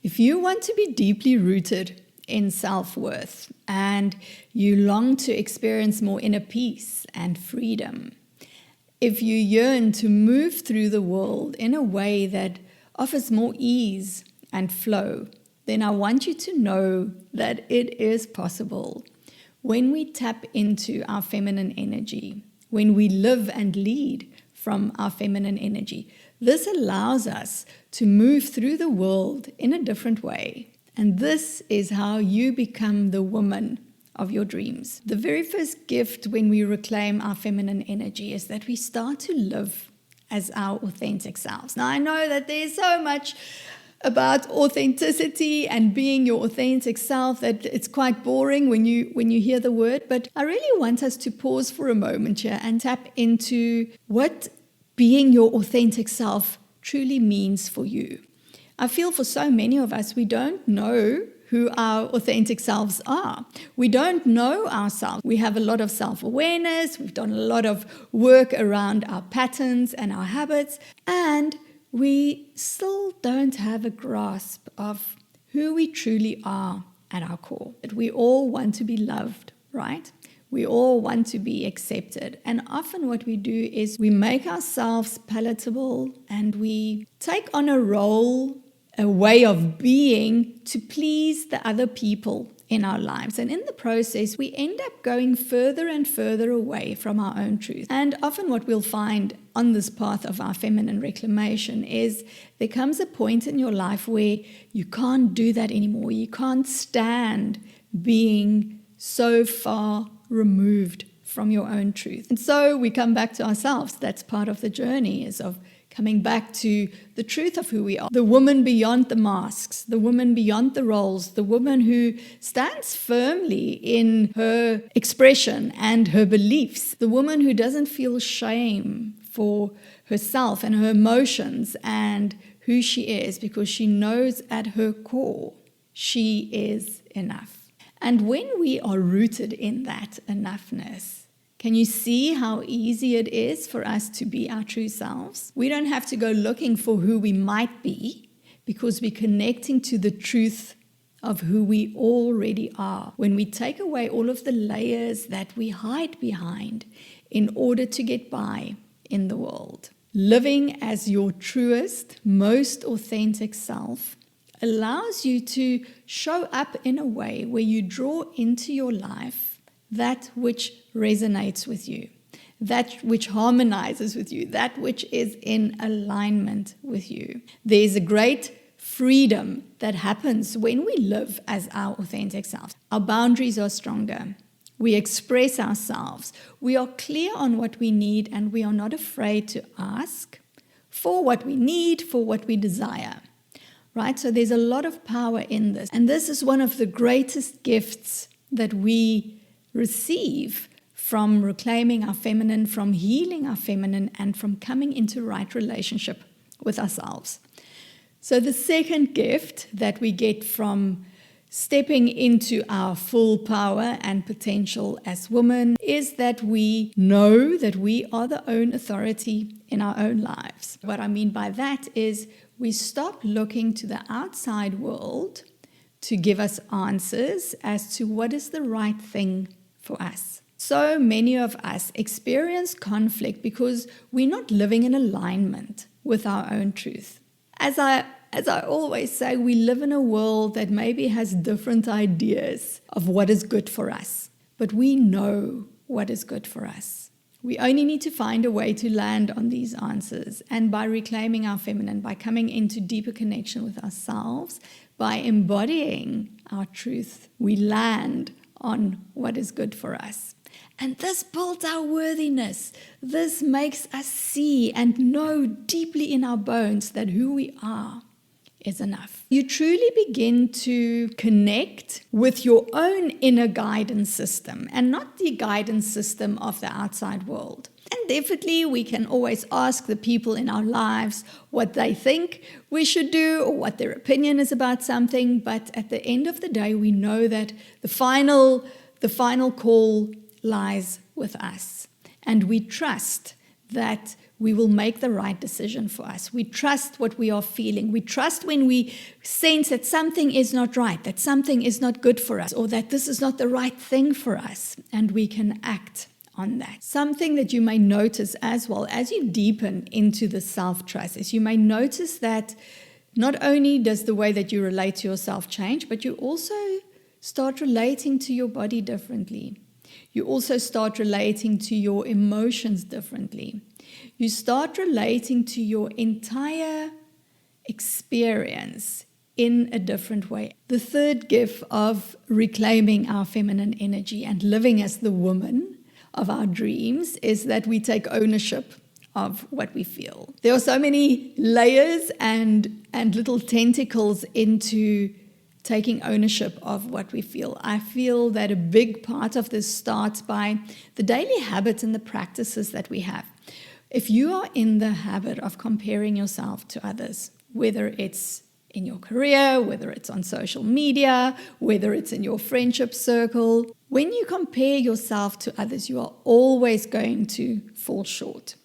If you want to be deeply rooted in self-worth and you long to experience more inner peace and freedom, if you yearn to move through the world in a way that offers more ease and flow, then I want you to know that it is possible. When we tap into our feminine energy, when we live and lead from our feminine energy, this allows us to move through the world in a different way. And this is how you become the woman of your dreams. The very first gift when we reclaim our feminine energy is that we start to live as our authentic selves. Now, I know that there's so much about authenticity and being your authentic self that it's quite boring when you hear the word, but I really want us to pause for a moment here and tap into what being your authentic self truly means for you. I feel for so many of us, we don't know who our authentic selves are. We don't know ourselves. We have a lot of self-awareness. We've done a lot of work around our patterns and our habits, and we still don't have a grasp of who we truly are at our core. We all want to be loved, right? We all want to be accepted. And often what we do is we make ourselves palatable and we take on a role, a way of being to please the other people in our lives. And in the process, we end up going further and further away from our own truth. And often what we'll find on this path of our feminine reclamation is there comes a point in your life where you can't do that anymore. You can't stand being so far removed from your own truth. And so we come back to ourselves. That's part of the journey, is of coming back to the truth of who we are. The woman beyond the masks, the woman beyond the roles, the woman who stands firmly in her expression and her beliefs, the woman who doesn't feel shame for herself and her emotions and who she is, because she knows at her core she is enough. And when we are rooted in that enoughness, can you see how easy it is for us to be our true selves? We don't have to go looking for who we might be, because we're connecting to the truth of who we already are. When we take away all of the layers that we hide behind in order to get by in the world. Living as your truest, most authentic self allows you to show up in a way where you draw into your life that which resonates with you, that which harmonizes with you, that which is in alignment with you. There's a great freedom that happens when we live as our authentic selves. Our boundaries are stronger. We express ourselves. We are clear on what we need, and we are not afraid to ask for what we need, for what we desire. Right? So there's a lot of power in this. And this is one of the greatest gifts that we receive from reclaiming our feminine, from healing our feminine, and from coming into right relationship with ourselves. So the second gift that we get from stepping into our full power and potential as women is that we know that we are the own authority in our own lives. What I mean by that is we stop looking to the outside world to give us answers as to what is the right thing for us. So many of us experience conflict because we're not living in alignment with our own truth. As I always say, we live in a world that maybe has different ideas of what is good for us, but we know what is good for us. We only need to find a way to land on these answers, and by reclaiming our feminine, by coming into deeper connection with ourselves, by embodying our truth, we land on what is good for us. And this builds our worthiness. This makes us see and know deeply in our bones that who we are is enough. You truly begin to connect with your own inner guidance system and not the guidance system of the outside world. And definitely we can always ask the people in our lives what they think we should do or what their opinion is about something. But at the end of the day, we know that the final call lies with us. And we trust that we will make the right decision for us. We trust what we are feeling. We trust when we sense that something is not right, that something is not good for us, or that this is not the right thing for us, and we can act on that. Something that you may notice as well as you deepen into the self-trust is you may notice that not only does the way that you relate to yourself change, but you also start relating to your body differently. You also start relating to your emotions differently. You start relating to your entire experience in a different way. The third gift of reclaiming our feminine energy and living as the woman of our dreams is that we take ownership of what we feel. There are so many layers and little tentacles into taking ownership of what we feel. I feel that a big part of this starts by the daily habits and the practices that we have. If you are in the habit of comparing yourself to others, whether it's in your career, whether it's on social media, whether it's in your friendship circle, when you compare yourself to others, you are always going to fall short.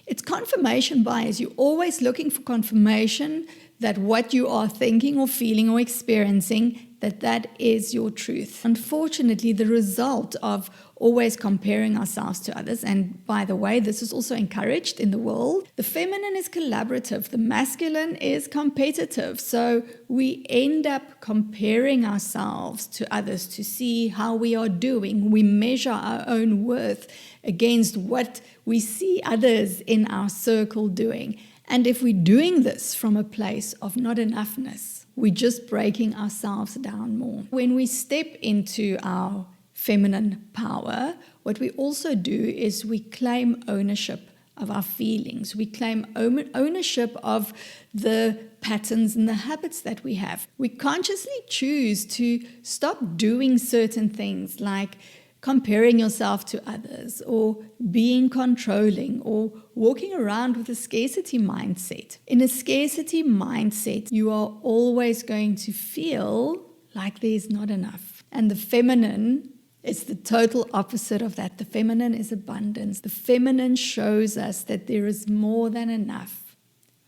It's confirmation bias. You're always looking for confirmation that what you are thinking or feeling or experiencing, that is your truth. Unfortunately, the result of always comparing ourselves to others, and by the way, this is also encouraged in the world, the feminine is collaborative, the masculine is competitive. So we end up comparing ourselves to others to see how we are doing. We measure our own worth against what we see others in our circle doing. And if we're doing this from a place of not enoughness, we're just breaking ourselves down more. When we step into our feminine power, what we also do is we claim ownership of our feelings. We claim ownership of the patterns and the habits that we have. We consciously choose to stop doing certain things like comparing yourself to others or being controlling or walking around with a scarcity mindset. In a scarcity mindset, you are always going to feel like there's not enough. And the feminine is the total opposite of that. The feminine is abundance. The feminine shows us that there is more than enough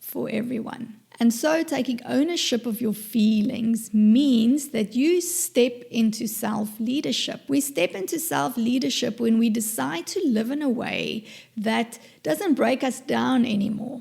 for everyone. And so taking ownership of your feelings means that you step into self-leadership. We step into self-leadership when we decide to live in a way that doesn't break us down anymore,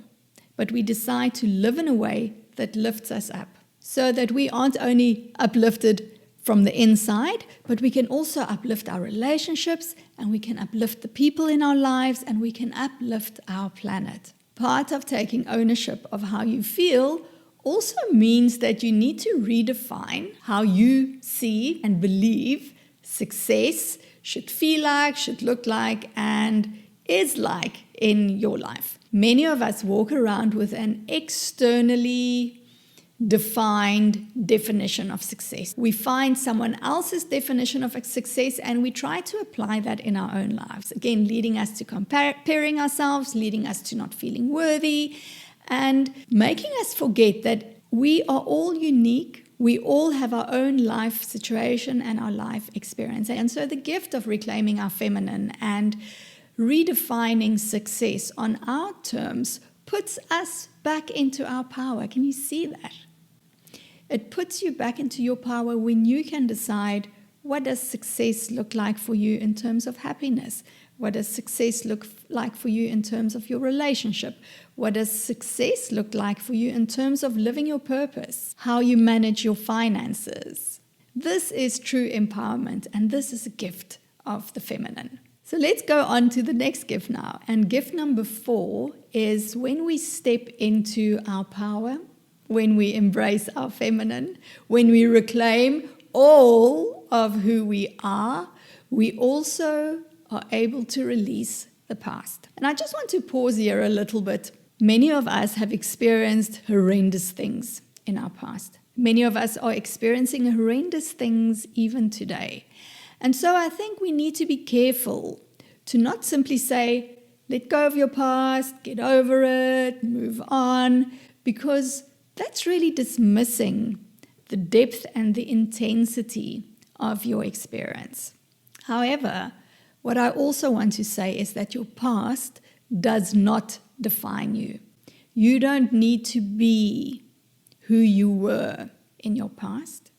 but we decide to live in a way that lifts us up, so that we aren't only uplifted from the inside, but we can also uplift our relationships, and we can uplift the people in our lives, and we can uplift our planet. Part of taking ownership of how you feel also means that you need to redefine how you see and believe success should feel like, should look like, and is like in your life. Many of us walk around with an externally defined definition of success. We find someone else's definition of success and we try to apply that in our own lives. Again, leading us to comparing ourselves, leading us to not feeling worthy, and making us forget that we are all unique. We all have our own life situation and our life experience. And so the gift of reclaiming our feminine and redefining success on our terms puts us back into our power. Can you see that? It puts you back into your power when you can decide, what does success look like for you in terms of happiness? What does success look like for you in terms of your relationship? What does success look like for you in terms of living your purpose? How you manage your finances? This is true empowerment, and this is a gift of the feminine. So let's go on to the next gift now. And gift number 4 is when we step into our power, when we embrace our feminine, when we reclaim all of who we are, we also are able to release the past. And I just want to pause here a little bit. Many of us have experienced horrendous things in our past. Many of us are experiencing horrendous things even today. And so I think we need to be careful to not simply say, let go of your past, get over it, move on, because that's really dismissing the depth and the intensity of your experience. However, what I also want to say is that your past does not define you. You don't need to be who you were in your past,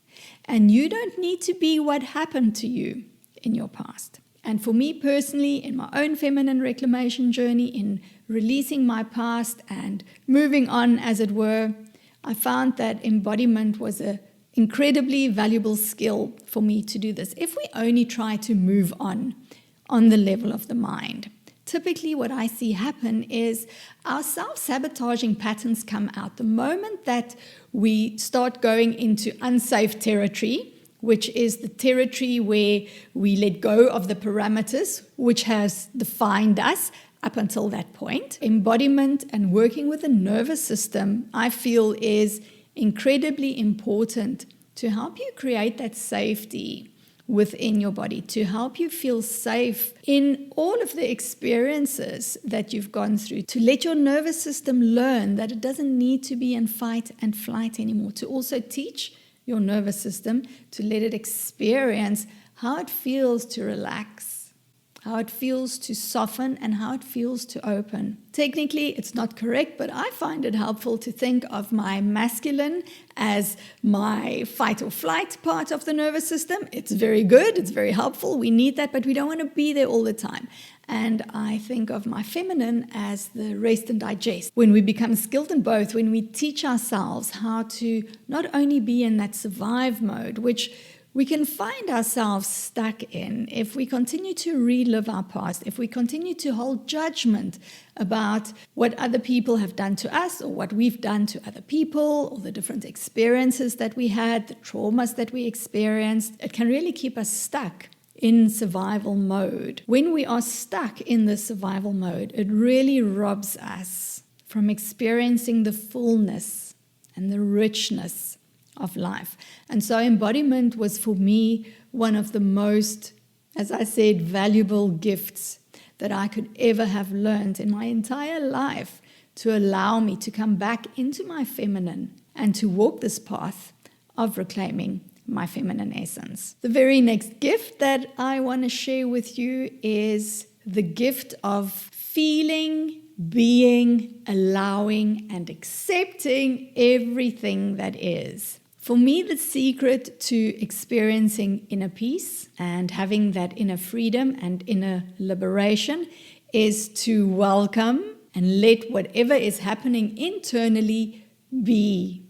and you don't need to be what happened to you in your past. And for me personally, in my own feminine reclamation journey, in releasing my past and moving on, as it were, I found that embodiment was an incredibly valuable skill for me to do this. If we only try to move on the level of the mind, typically what I see happen is our self-sabotaging patterns come out. The moment that we start going into unsafe territory, which is the territory where we let go of the parameters which has defined us up until that point. Embodiment and working with the nervous system, I feel, is incredibly important to help you create that safety within your body, to help you feel safe in all of the experiences that you've gone through, to let your nervous system learn that it doesn't need to be in fight and flight anymore, to also teach your nervous system to let it experience how it feels to relax, how it feels to soften, and how it feels to open. Technically, it's not correct, but I find it helpful to think of my masculine as my fight or flight part of the nervous system. It's very good, it's very helpful, we need that, but we don't want to be there all the time. And I think of my feminine as the rest and digest. When we become skilled in both, when we teach ourselves how to not only be in that survive mode, which we can find ourselves stuck in if we continue to relive our past, if we continue to hold judgment about what other people have done to us or what we've done to other people or the different experiences that we had, the traumas that we experienced. It can really keep us stuck in survival mode. When we are stuck in the survival mode, it really robs us from experiencing the fullness and the richness of life. And so embodiment was for me one of the most, as I said, valuable gifts that I could ever have learned in my entire life, to allow me to come back into my feminine and to walk this path of reclaiming my feminine essence. The very next gift that I want to share with you is the gift of feeling, being, allowing, and accepting everything that is. For me, the secret to experiencing inner peace and having that inner freedom and inner liberation is to welcome and let whatever is happening internally be.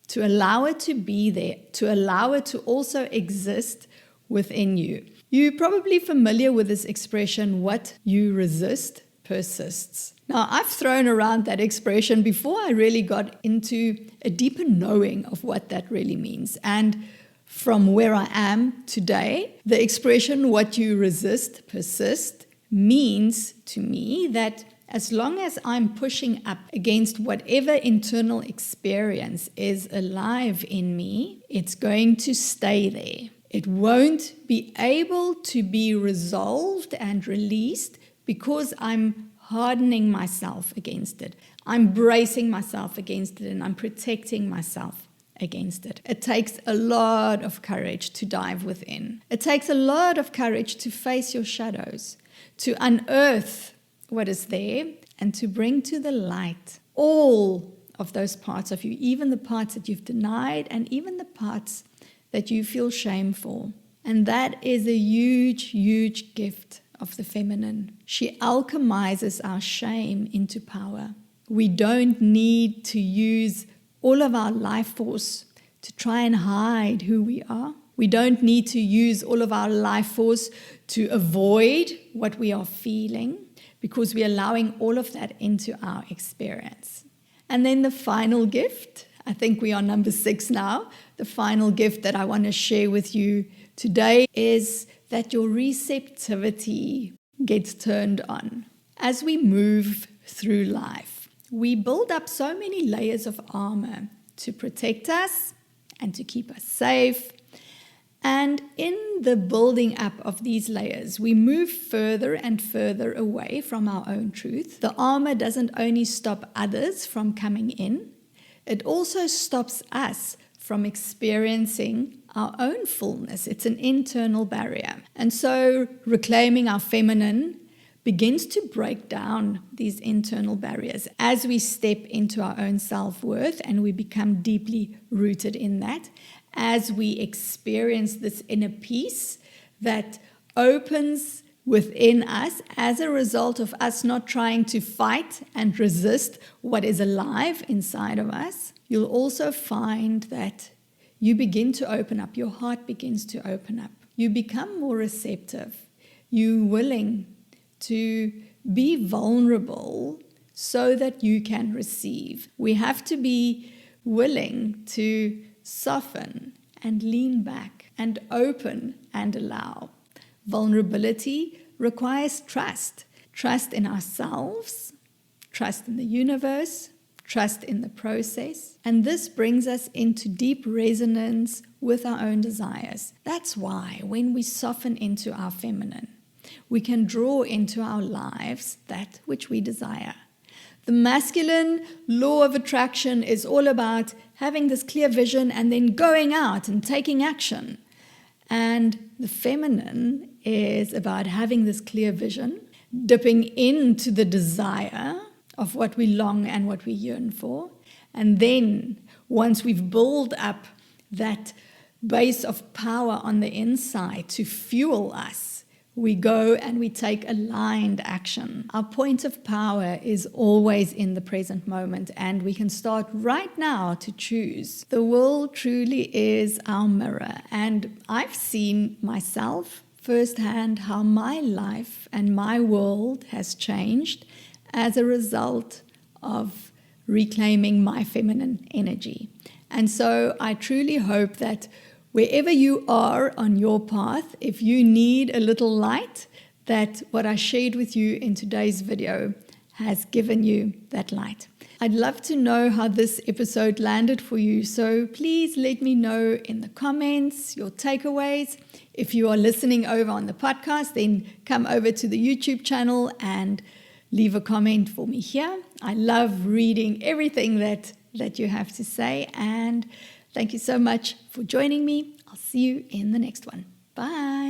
To allow it to be there, to allow it to also exist within you. You're probably familiar with this expression, what you resist persists. Now, I've thrown around that expression before I really got into a deeper knowing of what that really means. And from where I am today, the expression, what you resist persists, means to me that as long as I'm pushing up against whatever internal experience is alive in me, it's going to stay there. It won't be able to be resolved and released because I'm hardening myself against it. I'm bracing myself against it, and I'm protecting myself against it. It takes a lot of courage to dive within. It takes a lot of courage to face your shadows, to unearth what is there, and to bring to the light all of those parts of you, even the parts that you've denied and even the parts that you feel shame for. And that is a huge, huge gift of the feminine. She alchemizes our shame into power. We don't need to use all of our life force to try and hide who we are. We don't need to use all of our life force to avoid what we are feeling, because we're allowing all of that into our experience. And then the final gift, I think we are number 6 now, the final gift that I want to share with you today is that your receptivity gets turned on. As we move through life, we build up so many layers of armor to protect us and to keep us safe. And in the building up of these layers, we move further and further away from our own truth. The armor doesn't only stop others from coming in, it also stops us from experiencing our own fullness. It's an internal barrier. And so reclaiming our feminine begins to break down these internal barriers as we step into our own self-worth and we become deeply rooted in that, as we experience this inner peace that opens within us as a result of us not trying to fight and resist what is alive inside of us. You'll also find that you begin to open up, your heart begins to open up. You become more receptive. You're willing to be vulnerable so that you can receive. We have to be willing to soften and lean back and open and allow. Vulnerability requires trust. Trust in ourselves, trust in the universe, trust in the process. And this brings us into deep resonance with our own desires. That's why when we soften into our feminine, we can draw into our lives that which we desire. The masculine law of attraction is all about having this clear vision and then going out and taking action. And the feminine is about having this clear vision, dipping into the desire of what we long and what we yearn for. And then once we've built up that base of power on the inside to fuel us, we go and we take aligned action. Our point of power is always in the present moment, and we can start right now to choose. The world truly is our mirror, and I've seen myself firsthand how my life and my world has changed as a result of reclaiming my feminine energy. And so I truly hope that wherever you are on your path, if you need a little light, that what I shared with you in today's video has given you that light. I'd love to know how this episode landed for you, so please let me know in the comments your takeaways. If you are listening over on the podcast, then come over to the YouTube channel and leave a comment for me here. I love reading everything that you have to say, and thank you so much for joining me. I'll see you in the next one. Bye.